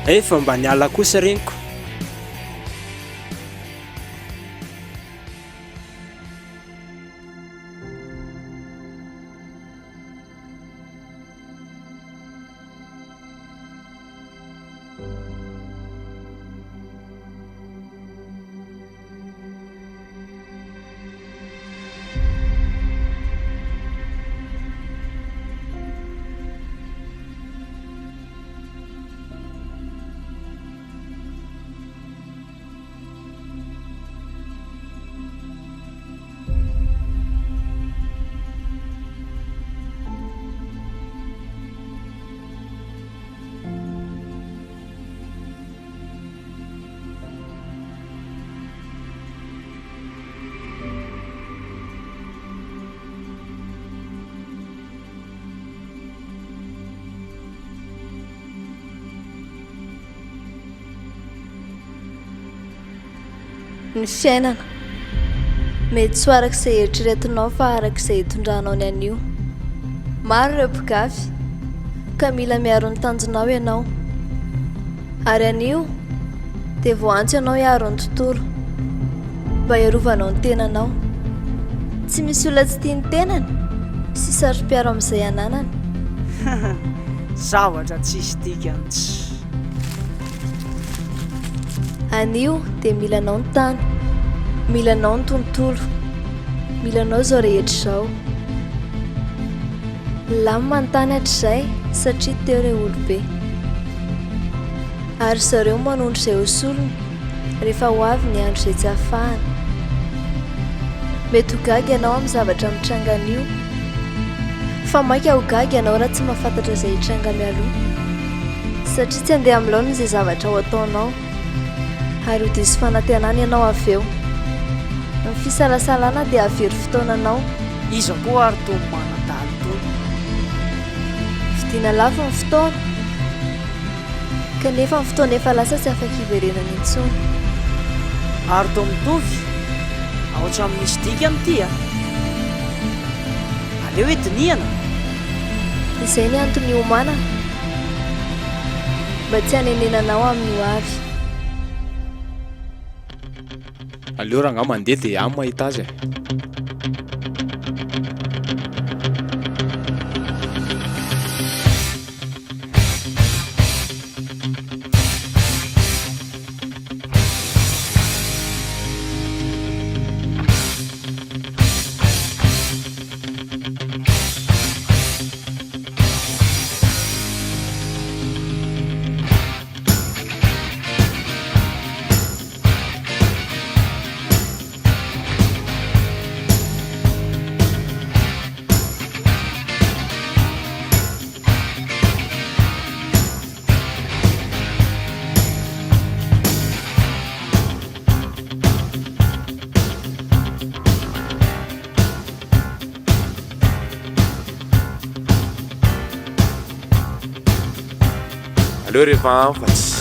efa mba niala kosa reniko. Ny fiainana mety tsy ho arak'izay eritreretinao fa arak'izay hitondranao ny anio. Maro ireo mpikafy ka mila miaro ny tanjonao ianao, ary anio dia voantso ianao hiaro ny tontolo mba hiarovanao ny tenanao. Tsy misy olona tsy tia ny tenany sy saro-piaro amin'izay ananany. Zavatra tsisy dikantsy. Anio dia milanao ny tany, milanao ny tontolo, milanao izao rehetra izao. Lamina ny tany hatr'izay satria teo ireo olobe, ary zareo manondro izay hosolony rehefa ho avy ny andro izay tsy hahafahana. Mety ho gaga ianao amin'ny zavatra mitranga anio, fa maika ho gaga ianao raha tsy mahafantatra izay hitranga mialoha, satria tsy handeha amin'ny laona izay zavatra ho ataonao, ary ho diso fanantenana ianao avy eo. Ny fisalasalana dia havery fotoananao. Iza koa ary toy manan-dalo toy. Vidiana lafo ny fotoana, kanefa ny fotoana efa lasa tsy afaka hiverenana intsony. Ary toy mitovy ahoatra misy dikany ity a. Aleo ediniana. Izay ny antony hiomanana, mba tsy hanenenanao amin'ny ho avy. Aleo raha ngah mandeha dia aho mahita azy. Aleo rehefa afatsy.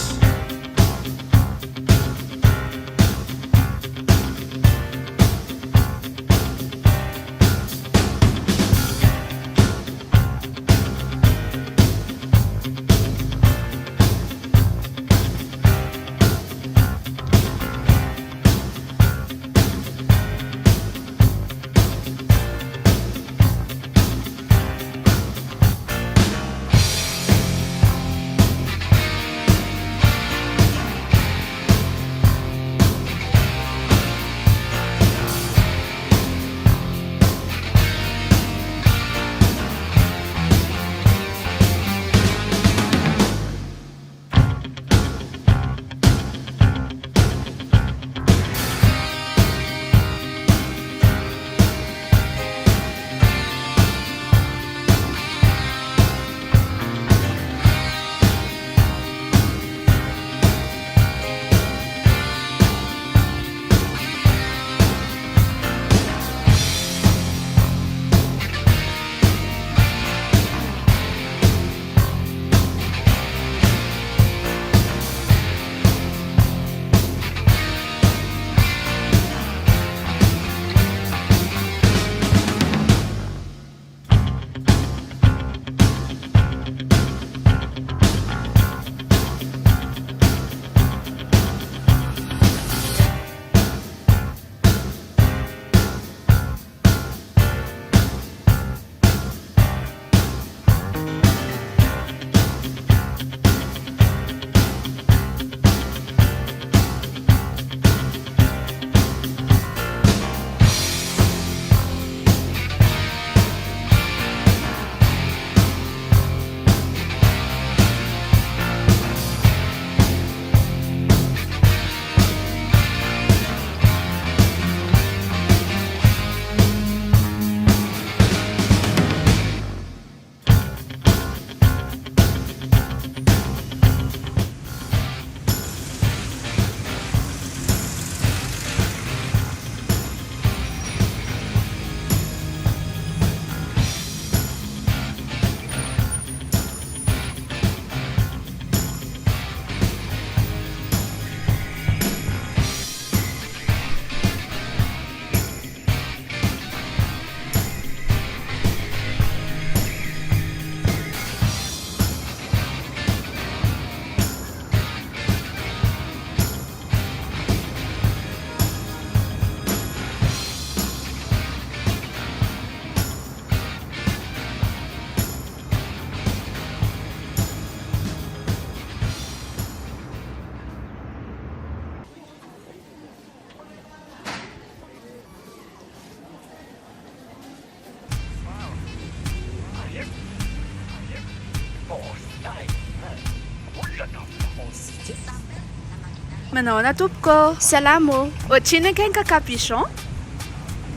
Manao ana tompoko? Salamo, Ohatrino akeny ka capuchon?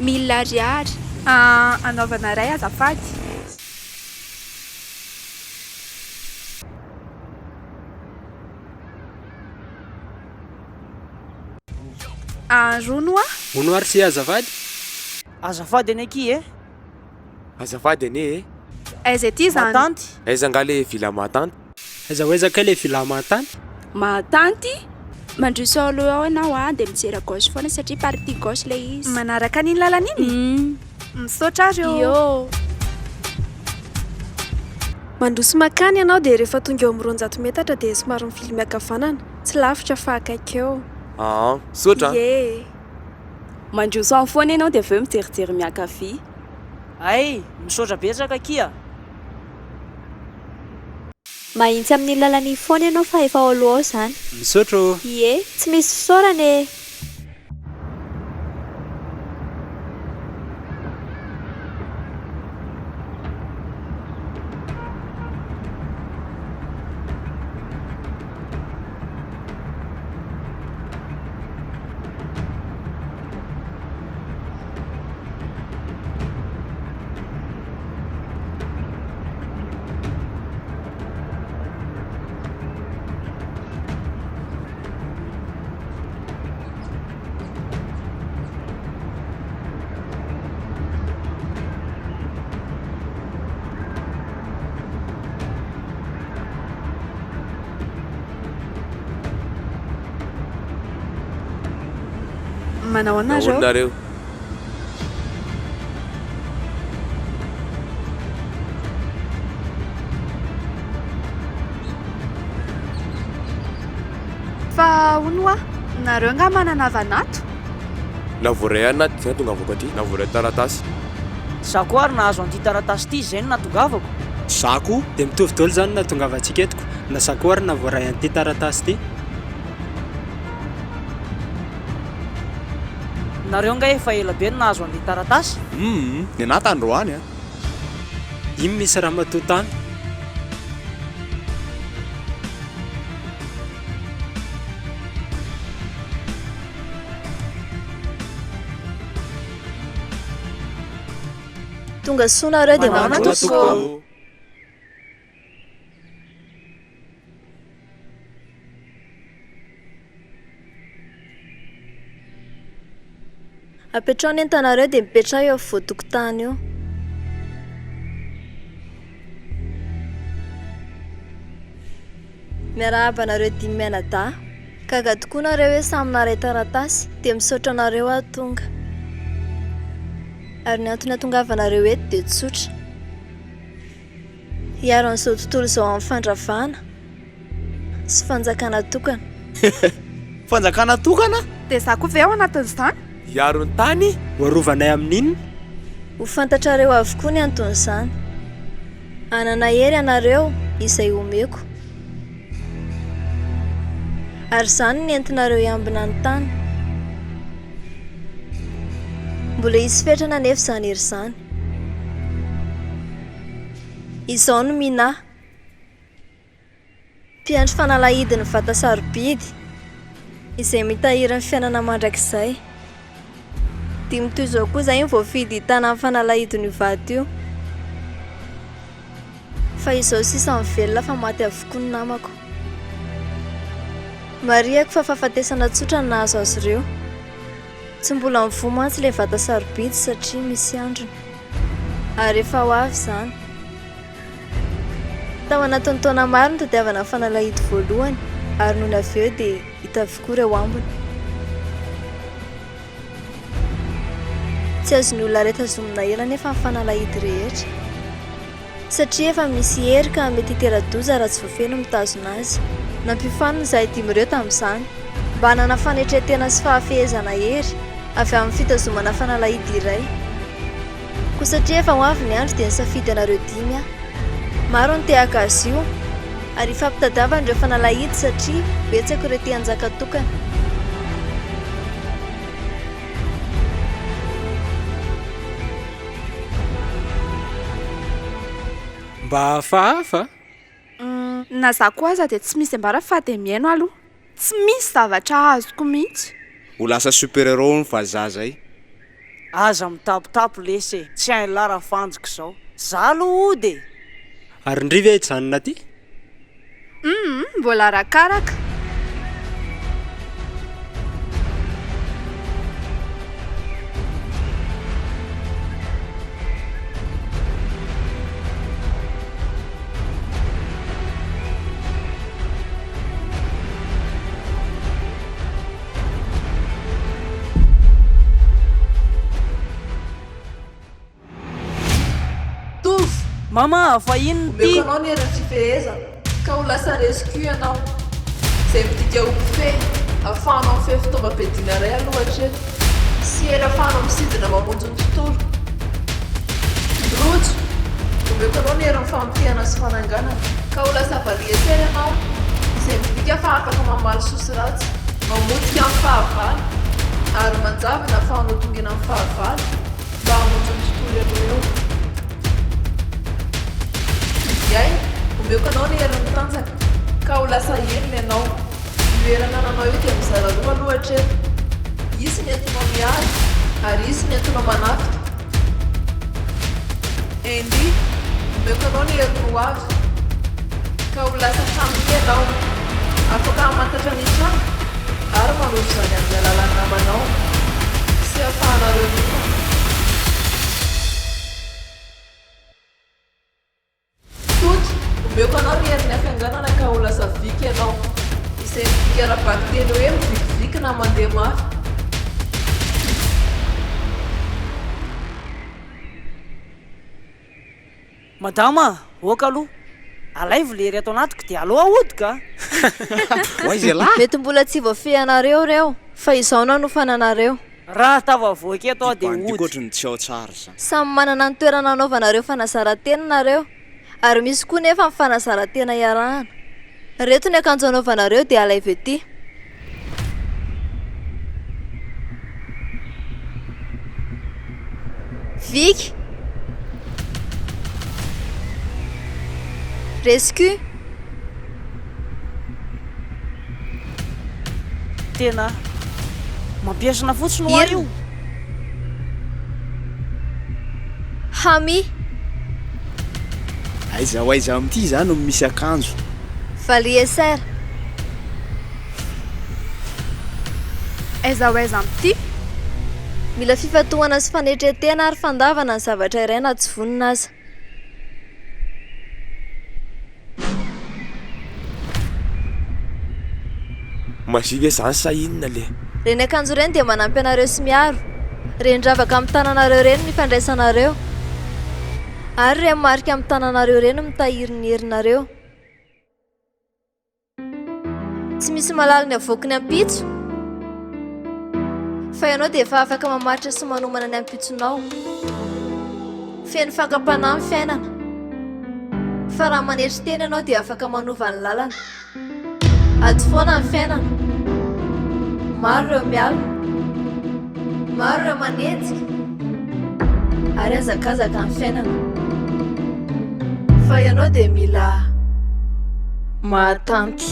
1000 ariary. Anaovana ray azafady. Ronoa? Ono ary sy azafady? Azafady any aky e. Azafady ane e. Aiza ety zany? Matanty. Aiza nga le vila matanty? Azahoezaka le vilamatany? Mahatanty? Mandroso aloha ao ianao dia mijery gauche foana satria partie gauche le izy. Manaraka an'iny lalana iny? Misaotra reo. Yo. Mandroso makany ianao dia rehefa tonga eo amin'ny 200 metatra dia somary mifily miakavanana. Tsy lavitra fa akaiky eo. Sotra. Ye. Mandroso ao foana ianao dia aveo mijerijery miankavia. Ay, misaotra betsaka akia. Mahitsy amin'ny lalany foana ianao fa efa ao aloha ao zany. Misaotra ô. Ie, tsy misy fisaorana e. Manao ana reo? Nareo. Fa onoa? Nareo nga manana vanato? Navoray anaty zay tonga avako aty. Navoray taratasy. Zako ary nahazo an'ity taratasy ity zay no natongavako. Zako dia mitovy daholo zany nahatongavantsika etiko. Na zako ary navoray an'ity taratasy ity. Nareo nga efa ela be no nahazo an'ity taratasy? Ny anahy tandroany a. Iny misy raha matotany. Tonga soanareo dia Manao manao tompoko. apetrahany entanareo dia mipetraha eo voatokotany eo. Miarahaba anareo dimy mianadahy. Gaga tokoa nareo hoe samy naray taratasy dia misaotra anareo aho tonga. Ary ny antony ahatongavanareo eto dia tsotra. Hiaro an'izao tontolo izao amin'ny fandravana sy fanjakana tokana. Fanjakana tokana? Dia za koa ve ao anatin'izany? Hiaro ny tany? Hoarovanay amin'inona? Ho fantatrareo avokoa ny anton'izany. Anana hery anareo izay omeko. Ary izany ny entinareo hiambina ny tany. Mbola hisy fetrana nefa izany hery izany. Izao no minahy. Mpiandry fanalahidin'ny vata sarobidy izay mitahiry ny fiainana mandrakizay. Dimy toy izao koa izay voafidy hitana amin'ny fanalahidin'io vato io. Fa izao sisa mivelona fa maty avokoa ny namako. Mariako fa fahafatesana tsotra ny nahazo azy ireo. Tsy mbola mivoha mantsy ilay vata sarobidy satria misy androny. Ary efa ho avy izany. Tao anatin'ny taona maro ny tadiavana ny fanalahidy voalohany ary noho ny avy eo dia hita avokoa ireo ambiny. Tsy azon'ny olona iray tazomina ela nefa ny fanalahidy rehetra. Satria efa misy hery ka mety hitera-doza raha tsy voafeno mitazona azy. Nampifanina izahay dimy ireo tamin'izany mba hanana fanetretena sy fahafehezana hery avy amin'ny fitazomana fanalahidy iray. Koa satria efa ho avy ny andro dia nisafidy anareo dimy aho. Maro ny te-haka azy io ary ifampitadiavana ireo fanalahidy satria betsaka ireo te-hanjaka tokana. Mba hafahafa? Na za koa aza dia tsy misy ambara fa dia mihaino aloha. tsy misy zavatra azoko mihitsy. ho lasa super-héros ny fa za zay. Aza mitapitapo lese, tsy hain lara fanjiko zao. Za aloha ody. Ary ndriva hijanona ty? Mbola arakaraka. Mama, fa inona ty? Anao ny heran'ny fifehezana ka ho lasa rescue ianao izay midika ho fe ahafahanao fe fitaovam-piadiana iray alohatra eto sy ela ahafahanao misidina mamonjy ny tontolo. Rojo, omeko anao ny heran'ny famotehana sy fananganana ka ho lasa variétaire ianao izay midika fa afaka mamaly sosy ratsy mamotika amin'ny fahavalo ary manjavina ahafahanao tongena amin'ny fahavalo mba hamonjy ny tontolo aloha eo. Yay, omeko anao ny herin'ny tanjaka ka ho lasa enina ianao toerana nanao eo dia mizara roa lohatra eto isy ny entinao miady ary isy ny entinao manafika. Andy, omeko anao ny herin'ny hoavy ka ho lasa taminy ianao afaka hamantatra ny trano ary manovo zany amin'ny alalany namanao sy ahafahanareo nina. Omeko anao ny herin'ny hafianganana ka ho lasa viky ianao izay midika ara-bakiteny hoe mivikiviky na mandeha mafy. Madama, oka aloha. Alay volery ato anatiko dia aloha ahodika. Hoaiza lahy. Mety mbola tsy voafehanareo reo fa izao na no fananareo. Raha tavavoaky ato dia Bandiko hody. ohatrany tsy ao tsara za. Samy manana ny toerana anaovanareo fanazara-tena nareo ary misy koa nefa ny fanazara-tena iarahana. Reto ny akanjo anaovanareo dia alay avy ety. Viky, rescue, Tena mampiasana fotsiny ho io. Hami, Aiza ho aiza amin'ity zany no misy akanjo. Valieser, Aiza ho aiza amin'ity? mila fifatohana sy fanetretena ary fandavana ny zavatra iray na tsy vonina aza. Masika zany sa inona le? Reny akanjo ireny dia manampy anareo sy miaro. Rendravaka amin'ny tananareo ireny mifandraisanareo. Ary re marika amin'ny tananareo ireny mitahiry ny herinareo. Tsy misy malala ny avoky ny ampitso. Fa ianao dia efa afaka mamaritra sy manomana ny ampitsonao. Feno fakam-panahy ny fiainana. Fa raha manetry tena ianao dia afaka manova ny lalana. Ady foana ny fiainana. Maro ireo miala. Maro ireo manenjika. Ary azakazaka ny fiainana. Fa ianao dia mila mahatanty.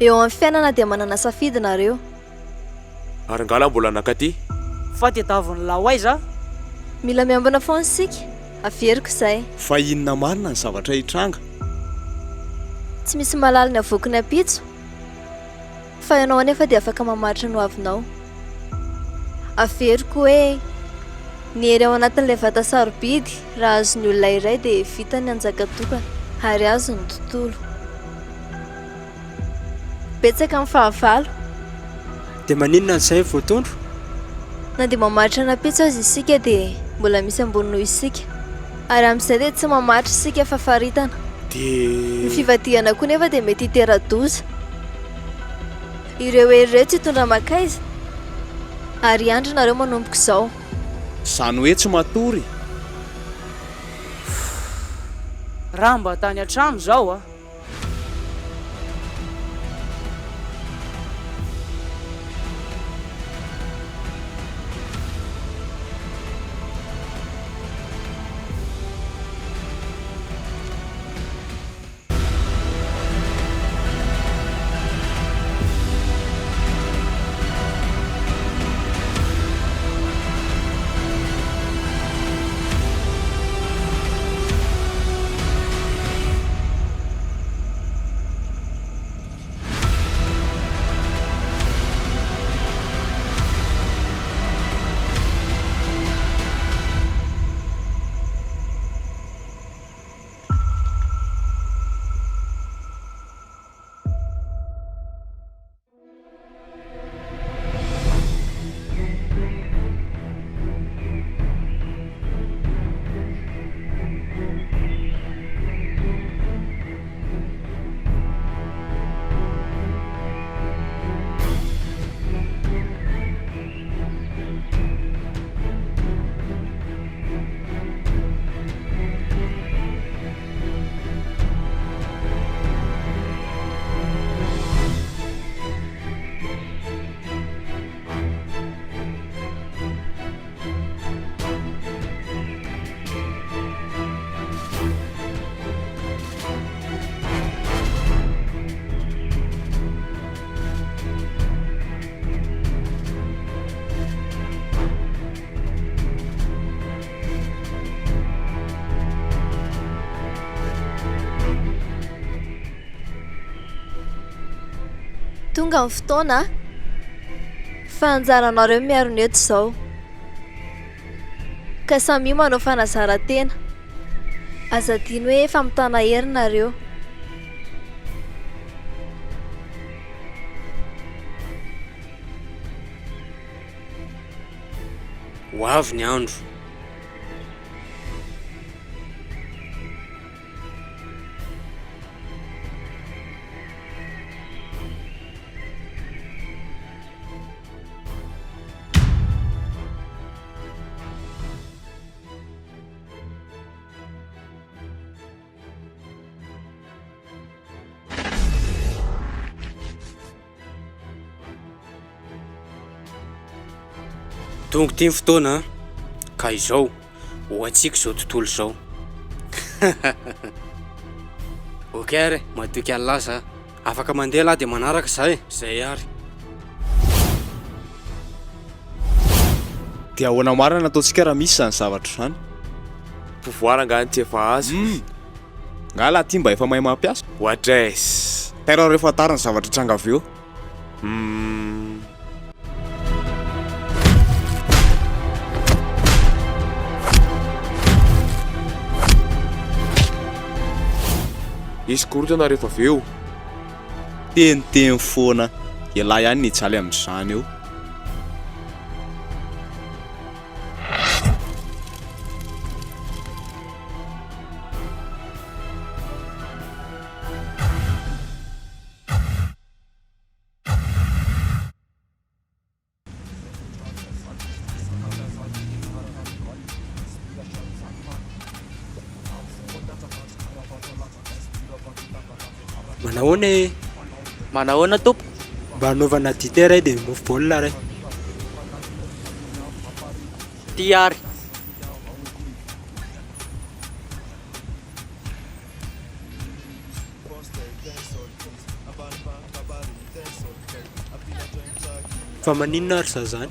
eo amin'ny fiainana dia manana safidy nareo. Ary ngala mbola nakaty. Fa tedaviny lahoaiza. Mila miambina foana isika, averiko izay. Fa inona marina ny zavatra hitranga? Tsy misy malala ny avoky ny apitso, fa ianao anefa dia afaka mamaritra no avinao. Averiko hoe ny ery ao anatin'ilay vata sarobidy raha azony olona iray dia vita ny anjaka-tokana ary azo ny tontolo. Betsaka amin'ny fahavalo. Dia maninona n'izay voatondro? Na dia mamaritra ny apitso azy isika dia mbola misy ambony noho isika, ary amin'izay dia tsy mamaritra isika fa faritana. Ny fivadihana koa nefa dia mety hitera-doza. Ireo hery tsy hitondra makaiza, ary andro nareo manomboka izao. Zany hoe tsy matory. Raha mba tany an-trano zao a. Tonga amin'ny fotoana fa anjaranareo miaro ny eto izao, ka samy manao fanazara-tena. Azadiny hoe efa mitana hery nareo. Ho avy ny andro. Tonga ty ny fotoana ka izao ho antsika izao tontolo izao. Ok ary matoky alaza afaka mandeha lahy dia manaraka izay ary. Dia ahoana marina ataontsika raha misy zany zavatra izany? Pouvoir angany tsy efa azo. Ngala ty mba efa mahay mampiasa. Ohatraizy. Tena rehefa tariny zavatra tranga avy eo. Isy korotana rehefa avy eo. Teniteny foana ialahy ihany ny hijaly amin'izany eo. Manahoana topo? Mba hanaovana dite ray dia mofo baolina ray. Ty ary. fa maninona ary za zany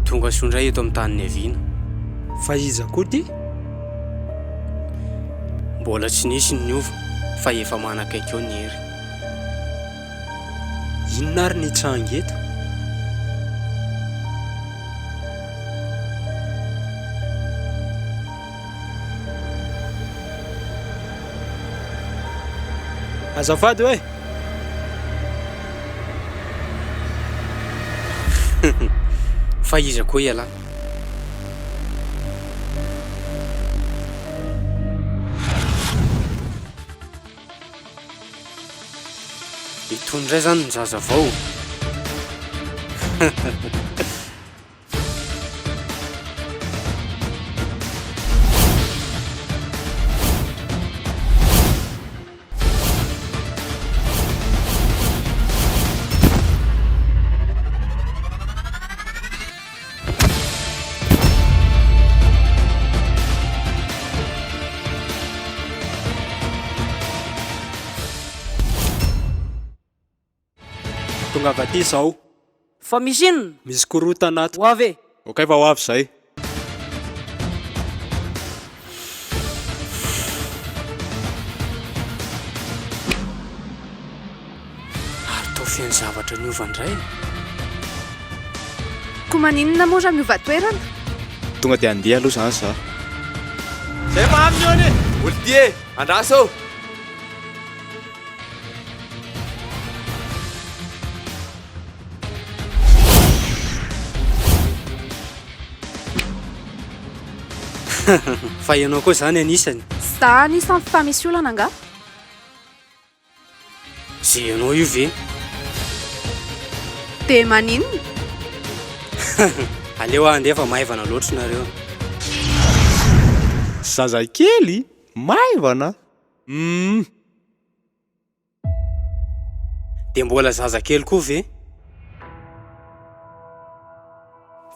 tonga sondray eto amin'ny taniny aviana fa iza koa ty mbola tsy nisy ny ova fa efa manakaiky eo ny hery inona ary ny tsangy eto azafady hoe fa iza koa iala itondray zany ny zaza vao tonga avy aty zao fa misy inona misy korota anato ho avy e okay fa ho avy zay ary tao fiany zavatra ny ovandray ko maninona moa raha miova toerana tonga dia andeha aloha zany za zay fa aminy ony olodie andraso fa ianao koa zany anisany za anisan'ny famisy olana nga zay ianao io ve dia maninona aleo andeha fa maivana loatra nareo zazakely maivana dia mbola zazakely koa ve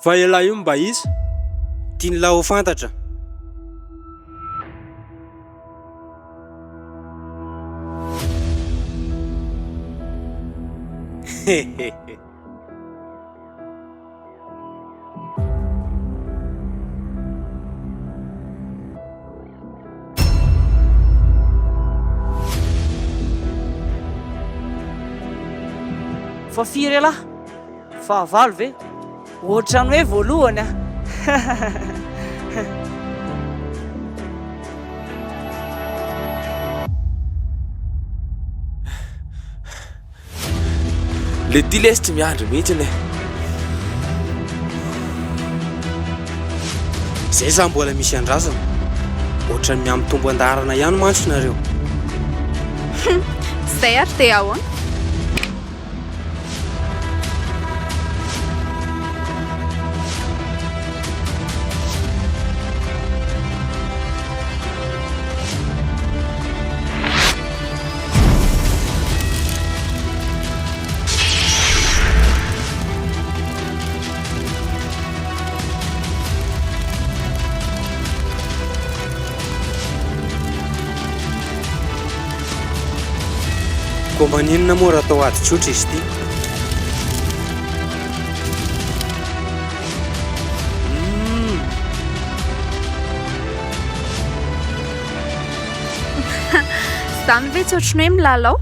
fa elahy io mba iza tia ny lahy ho fantatra fa firy alahy fahavalo ve ohatrany hoe voalohany a le ty lesy tsy miandry mihitsy ne zay za mbola misy andrazana ohatrany miamitombo andarana ihany mantsy nareo zay ary dia ao an koa maninona moa raha tao ady tsotra izy ty zany ve tsy ohatrany hoe milalao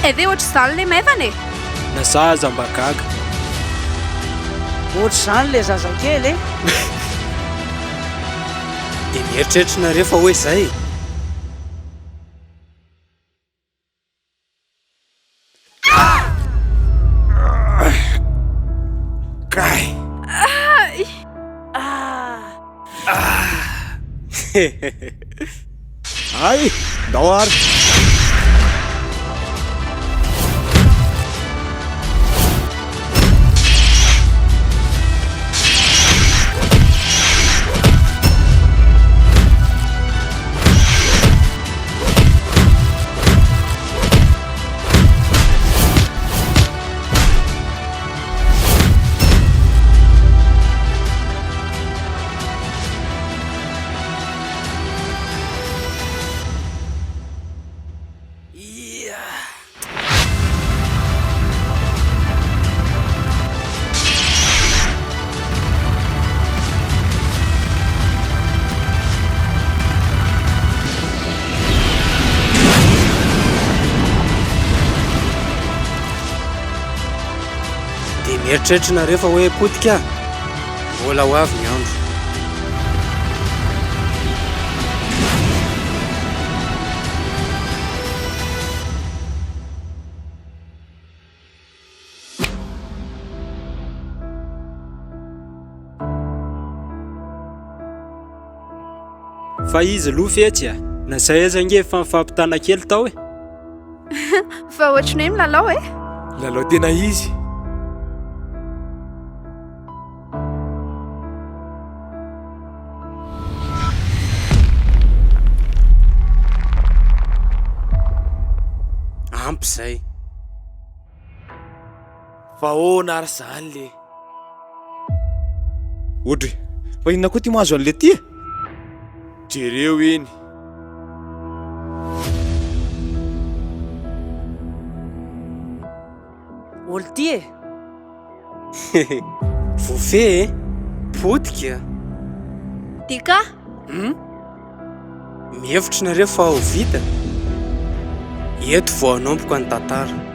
eve ohatry zany le maivana e na zaza mba gaga ohatry zany le zazakely e dia mieritreritra rehefa hoe zay kay ay ndao ary mieritreritra rehefa hoe potika mbola ho avy ny andro. Fa izy lofy etsy a, na zay aza nge fa mifampitana kely tao e. fa ohatriny hoe milalao e. Lalao tena izy. Ampy zay. Fa ahoana ary zany le. Odry, fa inona koa ty mahazo an'le ty? Jereo iny. olo ty e. Vofe e, potika. Tika? Mihevitra nareo fa ho vita. Eto vao hanampoko ny tantara.